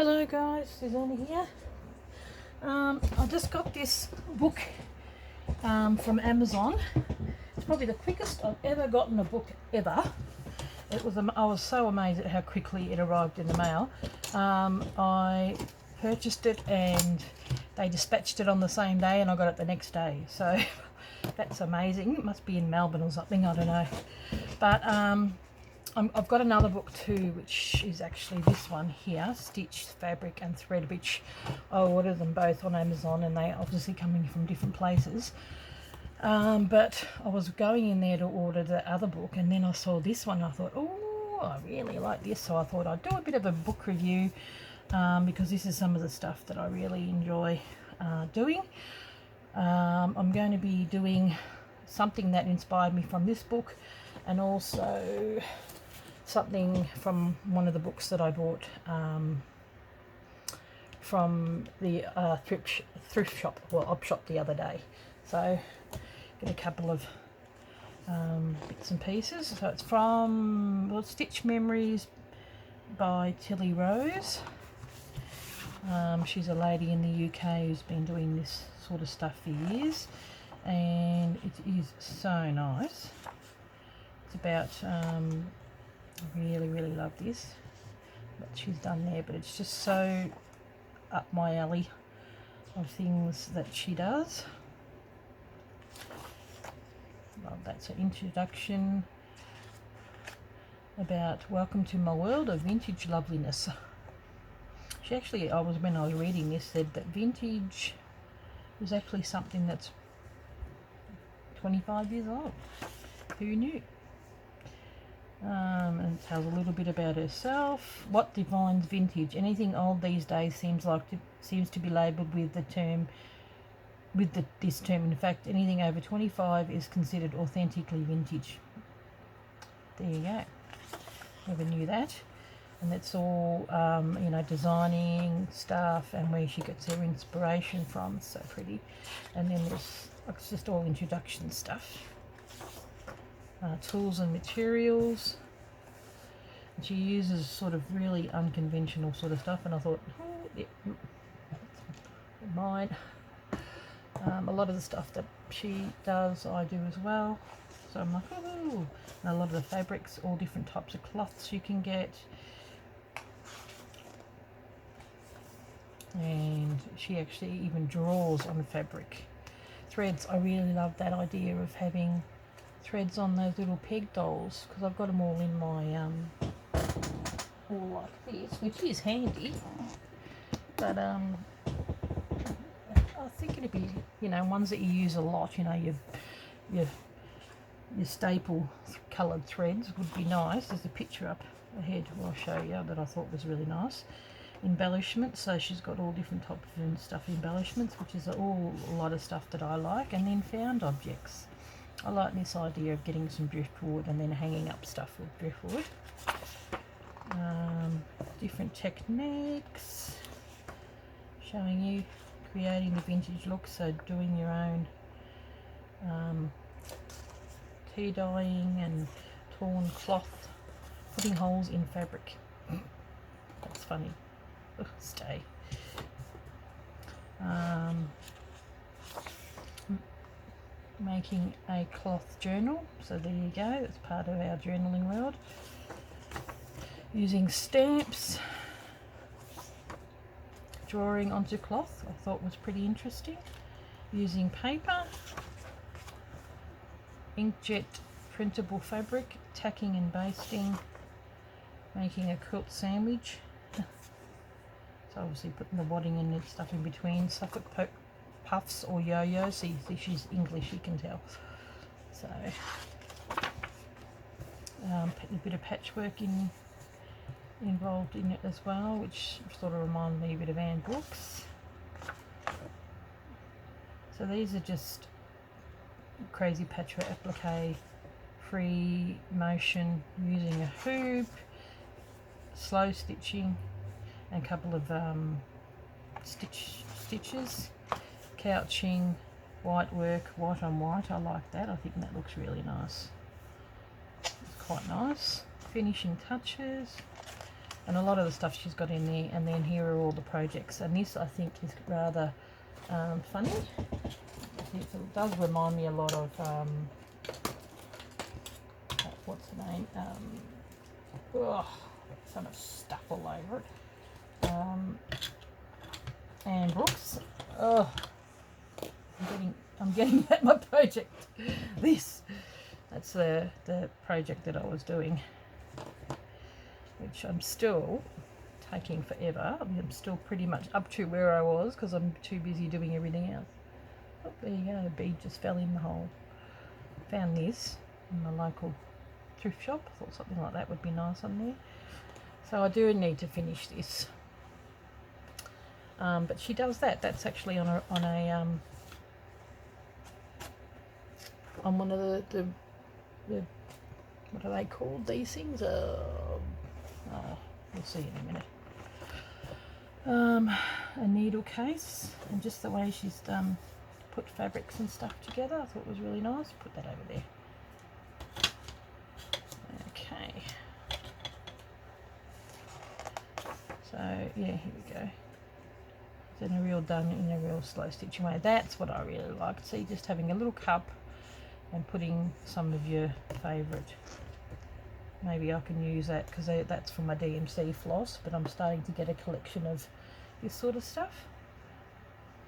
Hello guys, Susanna here. I just got this book from Amazon. It's probably the quickest I've ever gotten a book ever. I was so amazed at how quickly it arrived in the mail. I purchased it and they dispatched it on the same day and I got it the next day. So that's amazing. It must be in Melbourne or something, I don't know. But I've got another book too, which is actually this one here, Stitched Fabric and Thread, which I ordered them both on Amazon and they obviously coming from different places. But I was going in there to order the other book and then I saw this one and I thought, oh, I really like this. So I thought I'd do a bit of a book review because this is some of the stuff that I really enjoy doing. I'm going to be doing something that inspired me from this book and also something from one of the books that I bought from the thrift shop, well, op shop the other day. So get a couple of bits and pieces. So it's from Stitch Memories by Tilly Rose. She's a lady in the UK who's been doing this sort of stuff for years and it is so nice. It's about I really love this, what she's done there, but it's just so up my alley of things that she does. Well, that's an introduction about welcome to my world of vintage loveliness. She actually, when I was reading this, said that vintage is actually something that's 25 years old. Who knew? And it tells a little bit about herself. What defines vintage? Anything old these days seems to be labelled with this term. In fact, anything over 25 is considered authentically vintage. There you go. Never knew that. And it's all designing stuff and where she gets her inspiration from. It's so pretty. And then it's just all introduction stuff. Tools and materials. And she uses sort of really unconventional sort of stuff, and I thought, oh, yeah, mine. A lot of the stuff that she does, I do as well. So I'm like, oh, and a lot of the fabrics, all different types of cloths you can get. And she actually even draws on fabric. Threads, I really love that idea of having threads on those little peg dolls because I've got them all in my all like this, which is handy, but I think it'd be ones that you use a lot, your staple coloured threads would be nice. There's a picture up ahead I'll show you that I thought was really nice. Embellishment, so she's got all different types of stuff, embellishments, which is a lot of stuff that I like. And then found objects. I like this idea of getting some driftwood and then hanging up stuff with driftwood. Different techniques, showing you creating the vintage look, so doing your own tea dyeing and torn cloth, putting holes in fabric. That's funny. Stay. Making a cloth journal, so there you go, that's part of our journaling world. Using stamps, drawing onto cloth, I thought was pretty interesting. Using paper, inkjet printable fabric, tacking and basting, making a quilt sandwich. So obviously putting the wadding and stuff in between, Suffolk puffs or yo-yos. See, she's English, you can tell. So a bit of patchwork involved in it as well, which sort of reminded me a bit of Anne Brooks. So these are just crazy patchwork applique, free motion using a hoop, slow stitching, and a couple of stitches, couching, white work, white on white. I like that. I think that looks really nice. It's quite nice. Finishing touches, and a lot of the stuff she's got in there. And then here are all the projects, and this I think is rather funny. It does remind me a lot of what's the name? So much stuff all over it. Anne Brooks. I'm getting at my project. That's the project that I was doing, which I'm still taking forever. I'm still pretty much up to where I was because I'm too busy doing everything else. Oh, there you go, the bead just fell in the hole. Found this in the local thrift shop. Thought something like that would be nice on there. So I do need to finish this. But she does that. That's actually on one of the what are they called? These things? We'll see in a minute. A needle case, and just the way she's put fabrics and stuff together, I thought was really nice. Put that over there. Okay. So yeah, here we go. It's in a real done in a real slow stitching way. That's what I really like. See, just having a little cup and putting some of your favourite. Maybe I can use that because that's for my DMC floss, but I'm starting to get a collection of this sort of stuff.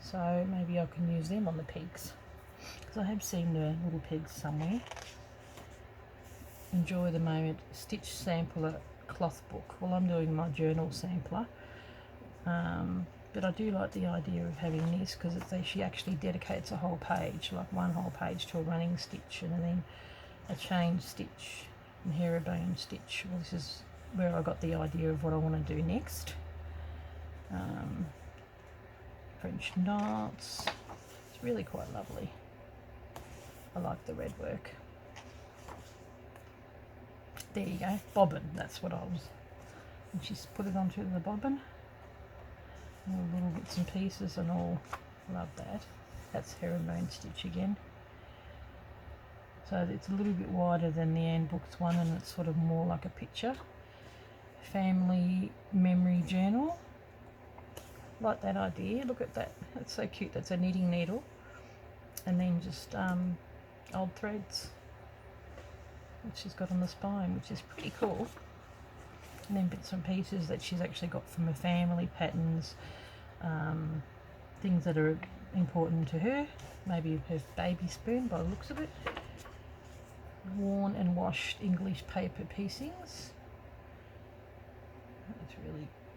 So maybe I can use them on the pegs, because I have seen the little pegs somewhere. Enjoy the moment. Stitch sampler cloth book. Well, I'm doing my journal sampler. But I do like the idea of having this because she actually dedicates a whole page, like one whole page to a running stitch, and then a chain stitch and herringbone stitch. Well, this is where I got the idea of what I want to do next. French knots. It's really quite lovely. I like the red work. There you go, bobbin. That's what I was. And she's put it onto the bobbin. All little bits and pieces and all. Love that. That's herringbone stitch again. So it's a little bit wider than the Anne Brooks one, and it's sort of more like a picture. Family memory journal. Like that idea. Look at that. That's so cute. That's a knitting needle. And then just old threads that she's got on the spine, which is pretty cool. And then bits and pieces that she's actually got from her family, patterns, things that are important to her. Maybe her baby spoon by the looks of it. Worn and washed English paper piecings. It's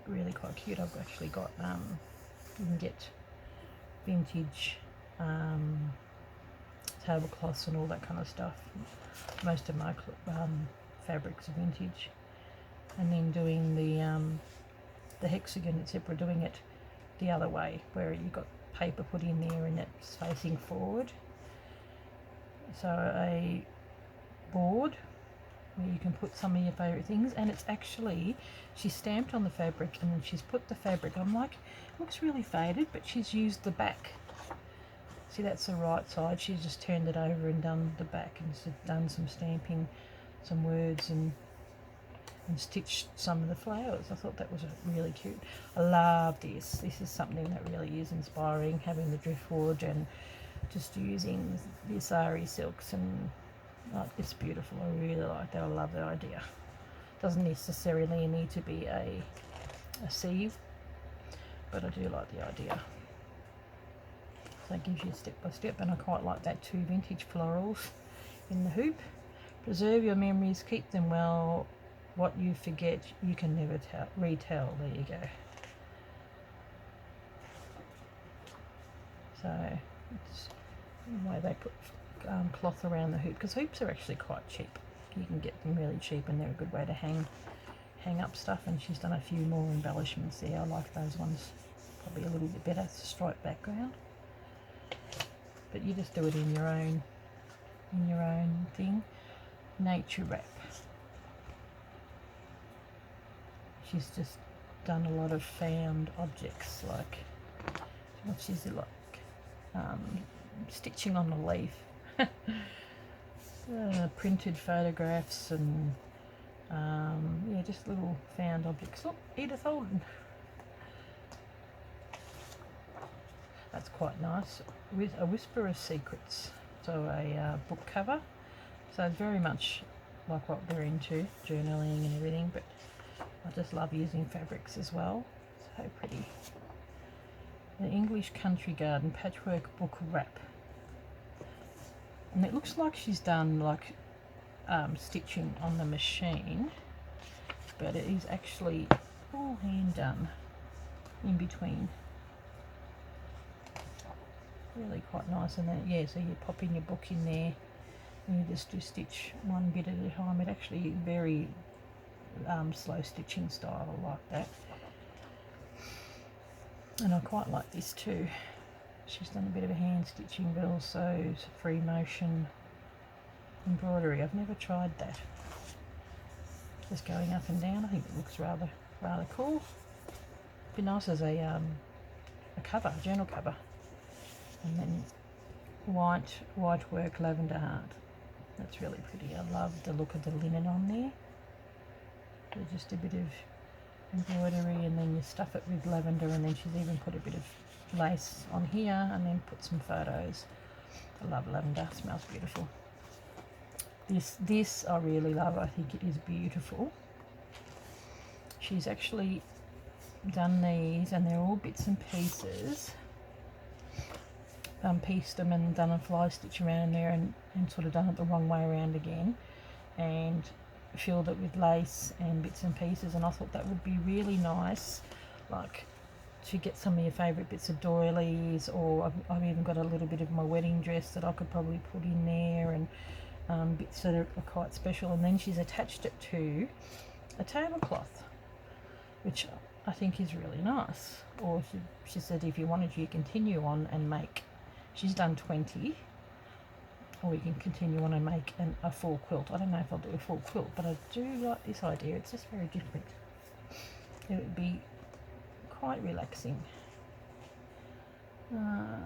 really quite cute. I've actually got you can get vintage tablecloths and all that kind of stuff. Most of my fabrics are vintage. And then doing the hexagon, except we're doing it the other way, where you've got paper put in there and it's facing forward. So a board where you can put some of your favourite things, and it's actually, she's stamped on the fabric and then she's put the fabric, I'm like, it looks really faded, but she's used the back. See, that's the right side. She's just turned it over and done the back and done some stamping, some words, and stitched some of the flowers. I thought that was really cute. I love this. This is something that really is inspiring, having the driftwood and just using the sari silks, and it's beautiful. I really like that. I love the idea. Doesn't necessarily need to be a sieve, but I do like the idea. So it gives you step by step, and I quite like that too. Vintage florals in the hoop. Preserve your memories, keep them well. What you forget, you can never retell. There you go. So it's the way they put cloth around the hoop, because hoops are actually quite cheap. You can get them really cheap, and they're a good way to hang up stuff. And she's done a few more embellishments there. I like those ones. Probably a little bit better. It's a striped background, but you just do it in your own thing. Nature wrap. She's just done a lot of found objects, like, what is it, like stitching on a leaf. Printed photographs and Yeah, just little found objects. Look, Edith Holden. That's quite nice. With A Whisper of Secrets. So a book cover. So it's very much like what they're into, journaling and everything, but I just love using fabrics as well. So pretty. The English Country Garden Patchwork Book Wrap. And it looks like she's done like stitching on the machine, but it is actually all hand done in between. Really quite nice. And then, yeah, so you pop in your book in there and you just do stitch one bit at a time. It actually very slow stitching style. I like that. And I quite like this too. She's done a bit of a hand stitching, but also free motion embroidery. I've never tried that. Just going up and down. I think it looks rather cool. Be nice as a cover, a journal cover. And then white work lavender heart. That's really pretty. I love the look of the linen on there. So just a bit of embroidery, and then you stuff it with lavender, and then she's even put a bit of lace on here, and then put some photos. I love lavender. It smells beautiful. This I really love. I think it is beautiful. She's actually done these, and they're all bits and pieces. Pieced them and done a fly stitch around there, and sort of done it the wrong way around again, and filled it with lace and bits and pieces. And I thought that would be really nice, like to get some of your favourite bits of doilies, or I've even got a little bit of my wedding dress that I could probably put in there, and bits that are quite special. And then she's attached it to a tablecloth, which I think is really nice. Or she said if you wanted, you continue on and make. She's done 20, or you can continue on and make a full quilt. I don't know if I'll do a full quilt, but I do like this idea. It's just very different. It would be quite relaxing. Yeah.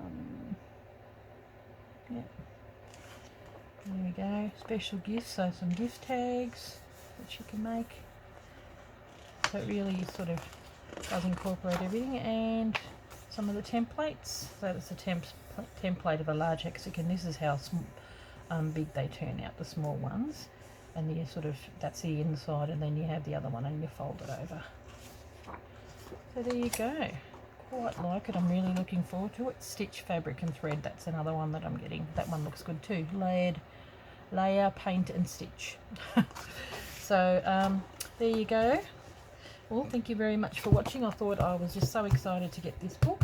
There we go. Special gifts, so some gift tags that you can make. So it really sort of does incorporate everything, and some of the templates. So it's a template of a large hexagon. This is how big they turn out, the small ones. And you sort of, that's the inside, and then you have the other one and you fold it over. So there you go. Quite like it. I'm really looking forward to it. Stitch, fabric and thread. That's another one that I'm getting. That one looks good too. Layer, paint and stitch. So there you go. Well, thank you very much for watching. I thought I was just so excited to get this book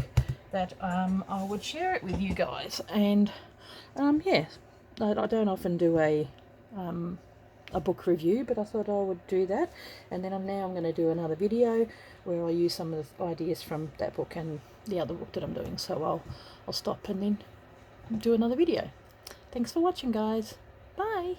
that I would share it with you guys. And yeah, I don't often do a book review, but I thought I would do that. And then I'm going to do another video where I use some of the ideas from that book and the other book that I'm doing. So I'll stop and then do another video. Thanks for watching, guys. Bye.